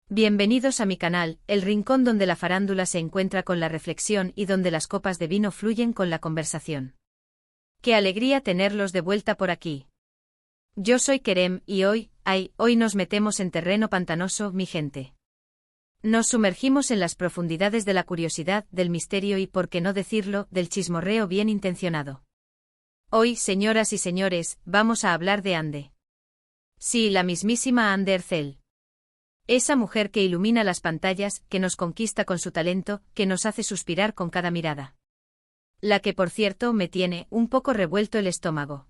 Bienvenidos a mi canal, el rincón donde la farándula se encuentra con la reflexión y donde las copas de vino fluyen con la conversación. ¡Qué alegría tenerlos de vuelta por aquí! Yo soy Kerem y hoy nos metemos en terreno pantanoso, mi gente. Nos sumergimos en las profundidades de la curiosidad, del misterio y, por qué no decirlo, del chismorreo bien intencionado. Hoy, señoras y señores, vamos a hablar de Ande. Sí, la mismísima Ande Ercel. Esa mujer que ilumina las pantallas, que nos conquista con su talento, que nos hace suspirar con cada mirada. La que, por cierto, me tiene un poco revuelto el estómago.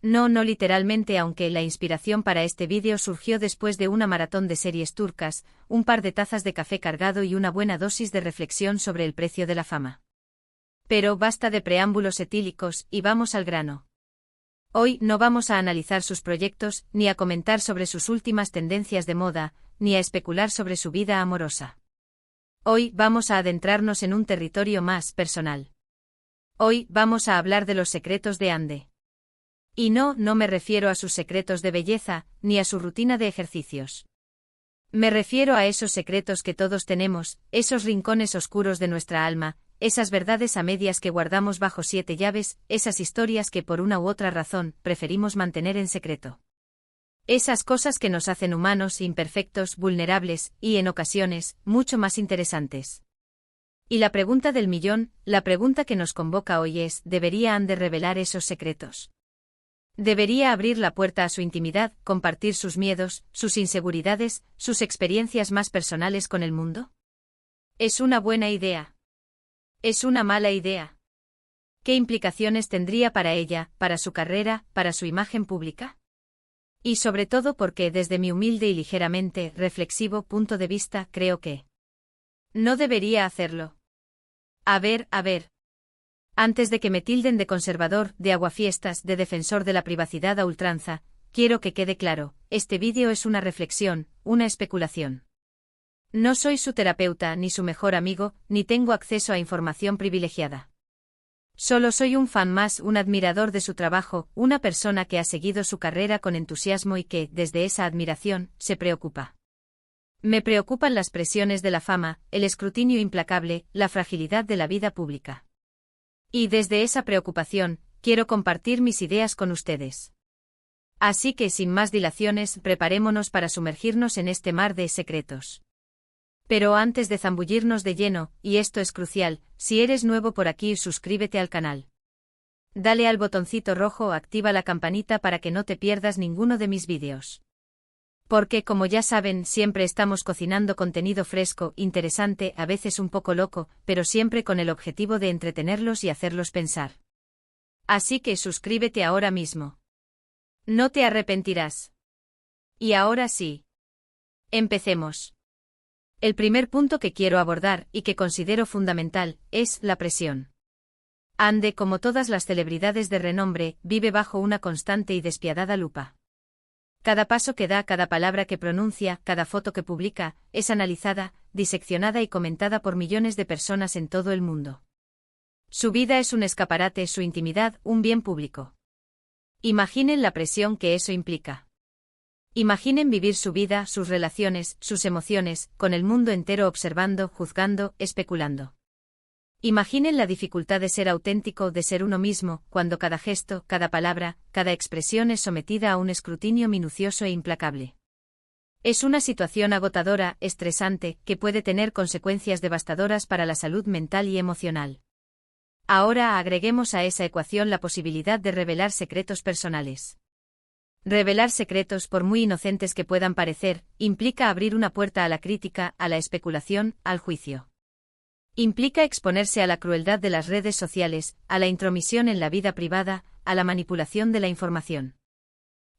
No literalmente, aunque la inspiración para este vídeo surgió después de una maratón de series turcas, un par de tazas de café cargado y una buena dosis de reflexión sobre el precio de la fama. Pero basta de preámbulos etílicos y vamos al grano. Hoy no vamos a analizar sus proyectos, ni a comentar sobre sus últimas tendencias de moda, ni a especular sobre su vida amorosa. Hoy vamos a adentrarnos en un territorio más personal. Hoy vamos a hablar de los secretos de Ande. Y no me refiero a sus secretos de belleza, ni a su rutina de ejercicios. Me refiero a esos secretos que todos tenemos, esos rincones oscuros de nuestra alma, esas verdades a medias que guardamos bajo 7 llaves, esas historias que por una u otra razón preferimos mantener en secreto. Esas cosas que nos hacen humanos, imperfectos, vulnerables y, en ocasiones, mucho más interesantes. Y la pregunta del millón, la pregunta que nos convoca hoy es, ¿debería Ande revelar esos secretos? ¿Debería abrir la puerta a su intimidad, compartir sus miedos, sus inseguridades, sus experiencias más personales con el mundo? ¿Es una buena idea? ¿Es una mala idea? ¿Qué implicaciones tendría para ella, para su carrera, para su imagen pública? Y sobre todo porque, desde mi humilde y ligeramente reflexivo punto de vista, creo que no debería hacerlo. A ver. Antes de que me tilden de conservador, de aguafiestas, de defensor de la privacidad a ultranza, quiero que quede claro, este vídeo es una reflexión, una especulación. No soy su terapeuta ni su mejor amigo, ni tengo acceso a información privilegiada. Solo soy un fan más, un admirador de su trabajo, una persona que ha seguido su carrera con entusiasmo y que, desde esa admiración, se preocupa. Me preocupan las presiones de la fama, el escrutinio implacable, la fragilidad de la vida pública. Y desde esa preocupación, quiero compartir mis ideas con ustedes. Así que, sin más dilaciones, preparémonos para sumergirnos en este mar de secretos. Pero antes de zambullirnos de lleno, y esto es crucial, si eres nuevo por aquí, suscríbete al canal. Dale al botoncito rojo o activa la campanita para que no te pierdas ninguno de mis vídeos. Porque, como ya saben, siempre estamos cocinando contenido fresco, interesante, a veces un poco loco, pero siempre con el objetivo de entretenerlos y hacerlos pensar. Así que suscríbete ahora mismo. No te arrepentirás. Y ahora sí. Empecemos. El primer punto que quiero abordar, y que considero fundamental, es la presión. Ande, como todas las celebridades de renombre, vive bajo una constante y despiadada lupa. Cada paso que da, cada palabra que pronuncia, cada foto que publica, es analizada, diseccionada y comentada por millones de personas en todo el mundo. Su vida es un escaparate, su intimidad, un bien público. Imaginen la presión que eso implica. Imaginen vivir su vida, sus relaciones, sus emociones, con el mundo entero observando, juzgando, especulando. Imaginen la dificultad de ser auténtico, de ser uno mismo, cuando cada gesto, cada palabra, cada expresión es sometida a un escrutinio minucioso e implacable. Es una situación agotadora, estresante, que puede tener consecuencias devastadoras para la salud mental y emocional. Ahora agreguemos a esa ecuación la posibilidad de revelar secretos personales. Revelar secretos, por muy inocentes que puedan parecer, implica abrir una puerta a la crítica, a la especulación, al juicio. Implica exponerse a la crueldad de las redes sociales, a la intromisión en la vida privada, a la manipulación de la información.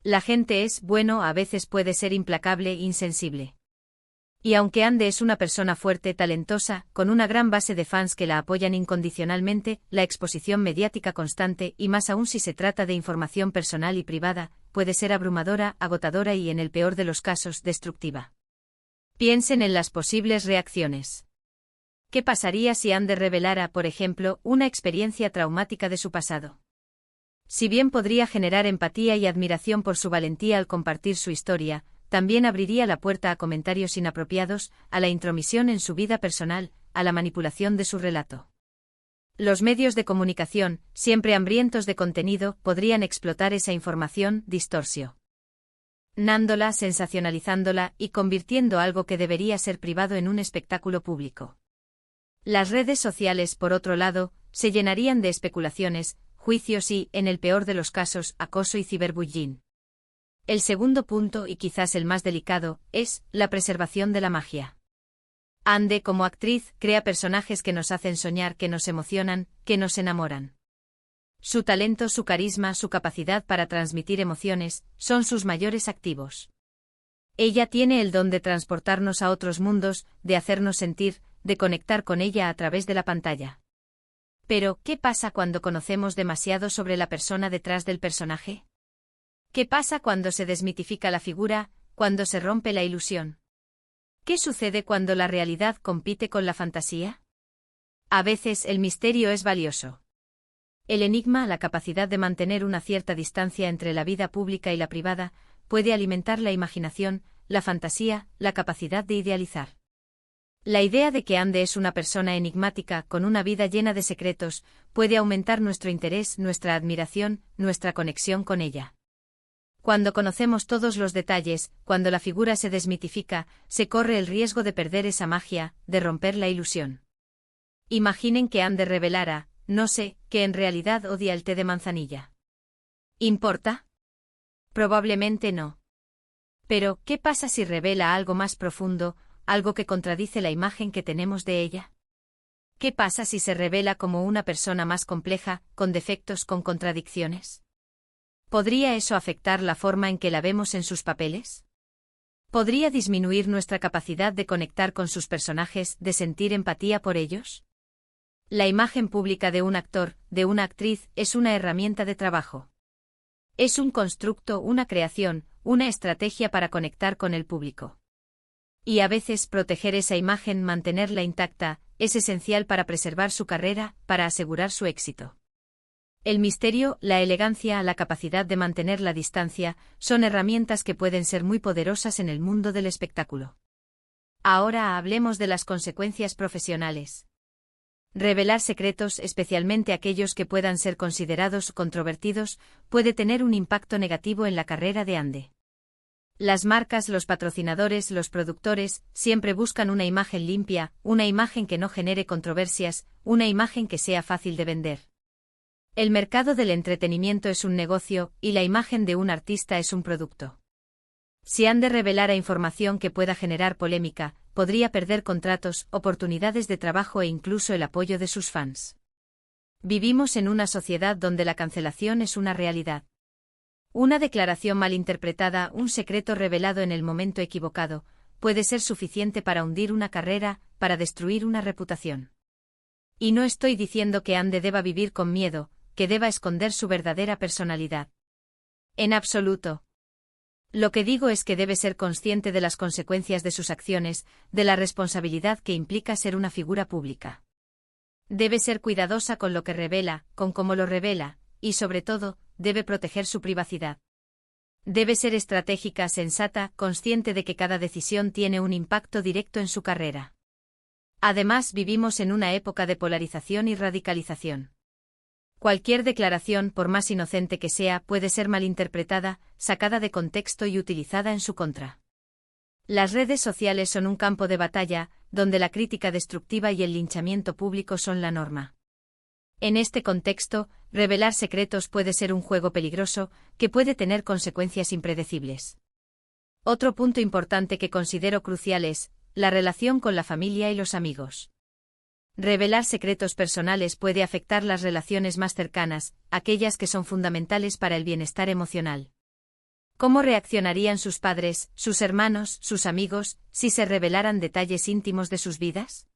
La gente es, a veces puede ser implacable e insensible. Y aunque Ande es una persona fuerte, talentosa, con una gran base de fans que la apoyan incondicionalmente, la exposición mediática constante, y más aún si se trata de información personal y privada, puede ser abrumadora, agotadora y, en el peor de los casos, destructiva. Piensen en las posibles reacciones. ¿Qué pasaría si Ande revelara, por ejemplo, una experiencia traumática de su pasado? Si bien podría generar empatía y admiración por su valentía al compartir su historia, también abriría la puerta a comentarios inapropiados, a la intromisión en su vida personal, a la manipulación de su relato. Los medios de comunicación, siempre hambrientos de contenido, podrían explotar esa información, distorsionándola, sensacionalizándola y convirtiendo algo que debería ser privado en un espectáculo público. Las redes sociales, por otro lado, se llenarían de especulaciones, juicios y, en el peor de los casos, acoso y ciberbullying. El segundo punto, y quizás el más delicado, es la preservación de la magia. Ande, como actriz, crea personajes que nos hacen soñar, que nos emocionan, que nos enamoran. Su talento, su carisma, su capacidad para transmitir emociones, son sus mayores activos. Ella tiene el don de transportarnos a otros mundos, de hacernos sentir, de conectar con ella a través de la pantalla. Pero, ¿qué pasa cuando conocemos demasiado sobre la persona detrás del personaje? ¿Qué pasa cuando se desmitifica la figura, cuando se rompe la ilusión? ¿Qué sucede cuando la realidad compite con la fantasía? A veces el misterio es valioso. El enigma, la capacidad de mantener una cierta distancia entre la vida pública y la privada, puede alimentar la imaginación, la fantasía, la capacidad de idealizar. La idea de que Ande es una persona enigmática, con una vida llena de secretos, puede aumentar nuestro interés, nuestra admiración, nuestra conexión con ella. Cuando conocemos todos los detalles, cuando la figura se desmitifica, se corre el riesgo de perder esa magia, de romper la ilusión. Imaginen que Ande revelara, no sé, que en realidad odia el té de manzanilla. ¿Importa? Probablemente no. Pero, ¿qué pasa si revela algo más profundo, algo que contradice la imagen que tenemos de ella? ¿Qué pasa si se revela como una persona más compleja, con defectos, con contradicciones? ¿Podría eso afectar la forma en que la vemos en sus papeles? ¿Podría disminuir nuestra capacidad de conectar con sus personajes, de sentir empatía por ellos? La imagen pública de un actor, de una actriz, es una herramienta de trabajo. Es un constructo, una creación, una estrategia para conectar con el público. Y a veces proteger esa imagen, mantenerla intacta, es esencial para preservar su carrera, para asegurar su éxito. El misterio, la elegancia, la capacidad de mantener la distancia, son herramientas que pueden ser muy poderosas en el mundo del espectáculo. Ahora hablemos de las consecuencias profesionales. Revelar secretos, especialmente aquellos que puedan ser considerados controvertidos, puede tener un impacto negativo en la carrera de Ande. Las marcas, los patrocinadores, los productores, siempre buscan una imagen limpia, una imagen que no genere controversias, una imagen que sea fácil de vender. El mercado del entretenimiento es un negocio, y la imagen de un artista es un producto. Si Ande revelara información que pueda generar polémica, podría perder contratos, oportunidades de trabajo e incluso el apoyo de sus fans. Vivimos en una sociedad donde la cancelación es una realidad. Una declaración malinterpretada, un secreto revelado en el momento equivocado, puede ser suficiente para hundir una carrera, para destruir una reputación. Y no estoy diciendo que Ande deba vivir con miedo, que deba esconder su verdadera personalidad. En absoluto. Lo que digo es que debe ser consciente de las consecuencias de sus acciones, de la responsabilidad que implica ser una figura pública. Debe ser cuidadosa con lo que revela, con cómo lo revela, y sobre todo, debe proteger su privacidad. Debe ser estratégica, sensata, consciente de que cada decisión tiene un impacto directo en su carrera. Además, vivimos en una época de polarización y radicalización. Cualquier declaración, por más inocente que sea, puede ser malinterpretada, sacada de contexto y utilizada en su contra. Las redes sociales son un campo de batalla, donde la crítica destructiva y el linchamiento público son la norma. En este contexto, revelar secretos puede ser un juego peligroso, que puede tener consecuencias impredecibles. Otro punto importante que considero crucial es la relación con la familia y los amigos. Revelar secretos personales puede afectar las relaciones más cercanas, aquellas que son fundamentales para el bienestar emocional. ¿Cómo reaccionarían sus padres, sus hermanos, sus amigos, si se revelaran detalles íntimos de sus vidas?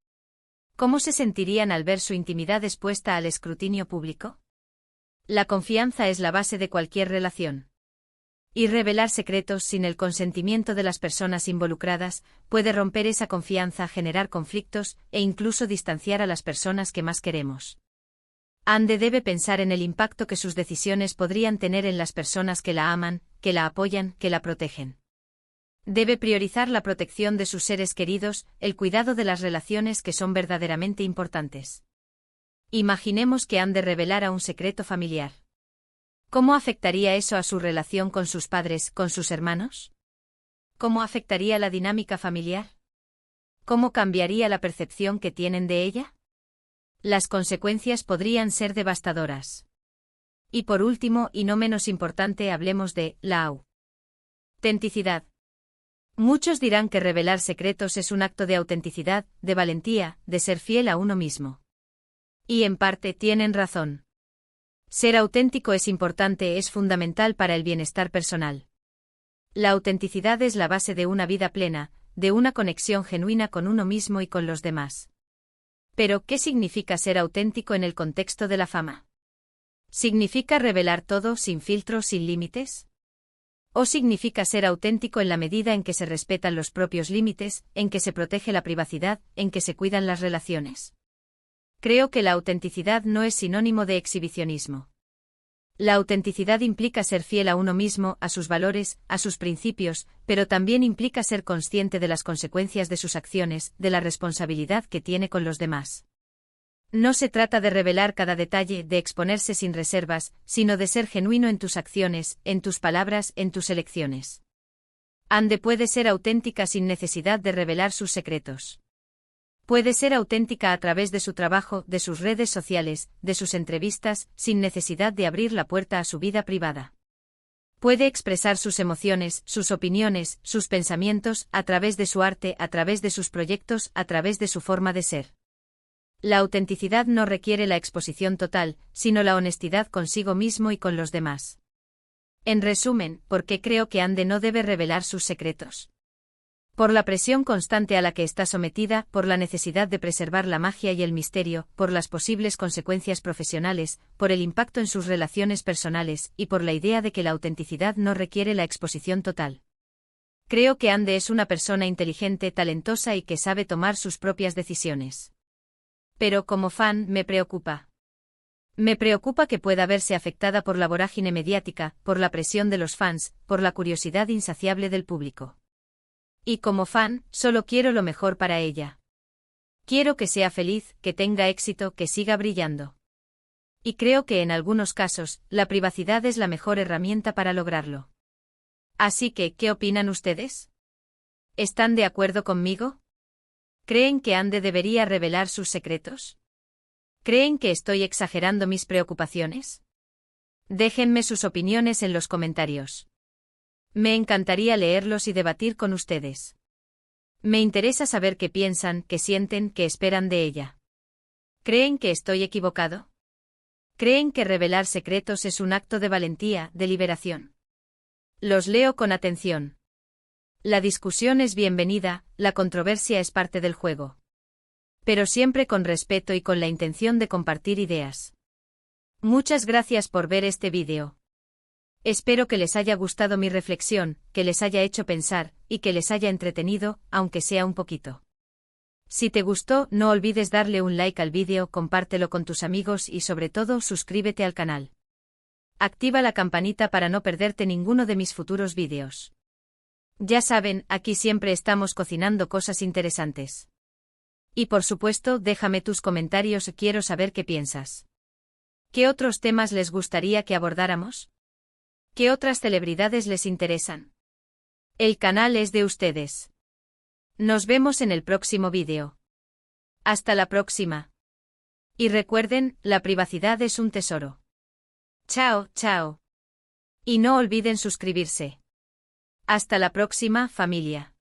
¿Cómo se sentirían al ver su intimidad expuesta al escrutinio público? La confianza es la base de cualquier relación. Y revelar secretos sin el consentimiento de las personas involucradas puede romper esa confianza, generar conflictos e incluso distanciar a las personas que más queremos. Ande debe pensar en el impacto que sus decisiones podrían tener en las personas que la aman, que la apoyan, que la protegen. Debe priorizar la protección de sus seres queridos, el cuidado de las relaciones que son verdaderamente importantes. Imaginemos que han de revelar a un secreto familiar. ¿Cómo afectaría eso a su relación con sus padres, con sus hermanos? ¿Cómo afectaría la dinámica familiar? ¿Cómo cambiaría la percepción que tienen de ella? Las consecuencias podrían ser devastadoras. Y por último, y no menos importante, hablemos de la autenticidad. Muchos dirán que revelar secretos es un acto de autenticidad, de valentía, de ser fiel a uno mismo. Y en parte tienen razón. Ser auténtico es importante, es fundamental para el bienestar personal. La autenticidad es la base de una vida plena, de una conexión genuina con uno mismo y con los demás. Pero, ¿qué significa ser auténtico en el contexto de la fama? ¿Significa revelar todo sin filtros, sin límites? ¿O significa ser auténtico en la medida en que se respetan los propios límites, en que se protege la privacidad, en que se cuidan las relaciones? Creo que la autenticidad no es sinónimo de exhibicionismo. La autenticidad implica ser fiel a uno mismo, a sus valores, a sus principios, pero también implica ser consciente de las consecuencias de sus acciones, de la responsabilidad que tiene con los demás. No se trata de revelar cada detalle, de exponerse sin reservas, sino de ser genuino en tus acciones, en tus palabras, en tus elecciones. Ande puede ser auténtica sin necesidad de revelar sus secretos. Puede ser auténtica a través de su trabajo, de sus redes sociales, de sus entrevistas, sin necesidad de abrir la puerta a su vida privada. Puede expresar sus emociones, sus opiniones, sus pensamientos, a través de su arte, a través de sus proyectos, a través de su forma de ser. La autenticidad no requiere la exposición total, sino la honestidad consigo mismo y con los demás. En resumen, ¿por qué creo que Ande no debe revelar sus secretos? Por la presión constante a la que está sometida, por la necesidad de preservar la magia y el misterio, por las posibles consecuencias profesionales, por el impacto en sus relaciones personales, y por la idea de que la autenticidad no requiere la exposición total. Creo que Ande es una persona inteligente, talentosa y que sabe tomar sus propias decisiones. Pero como fan, me preocupa. Me preocupa que pueda verse afectada por la vorágine mediática, por la presión de los fans, por la curiosidad insaciable del público. Y como fan, solo quiero lo mejor para ella. Quiero que sea feliz, que tenga éxito, que siga brillando. Y creo que en algunos casos, la privacidad es la mejor herramienta para lograrlo. Así que, ¿qué opinan ustedes? ¿Están de acuerdo conmigo? ¿Creen que Ande debería revelar sus secretos? ¿Creen que estoy exagerando mis preocupaciones? Déjenme sus opiniones en los comentarios. Me encantaría leerlos y debatir con ustedes. Me interesa saber qué piensan, qué sienten, qué esperan de ella. ¿Creen que estoy equivocado? ¿Creen que revelar secretos es un acto de valentía, de liberación? Los leo con atención. La discusión es bienvenida, la controversia es parte del juego. Pero siempre con respeto y con la intención de compartir ideas. Muchas gracias por ver este vídeo. Espero que les haya gustado mi reflexión, que les haya hecho pensar, y que les haya entretenido, aunque sea un poquito. Si te gustó, no olvides darle un like al vídeo, compártelo con tus amigos y sobre todo suscríbete al canal. Activa la campanita para no perderte ninguno de mis futuros vídeos. Ya saben, aquí siempre estamos cocinando cosas interesantes. Y por supuesto, déjame tus comentarios, quiero saber qué piensas. ¿Qué otros temas les gustaría que abordáramos? ¿Qué otras celebridades les interesan? El canal es de ustedes. Nos vemos en el próximo vídeo. Hasta la próxima. Y recuerden, la privacidad es un tesoro. Chao, chao. Y no olviden suscribirse. Hasta la próxima, familia.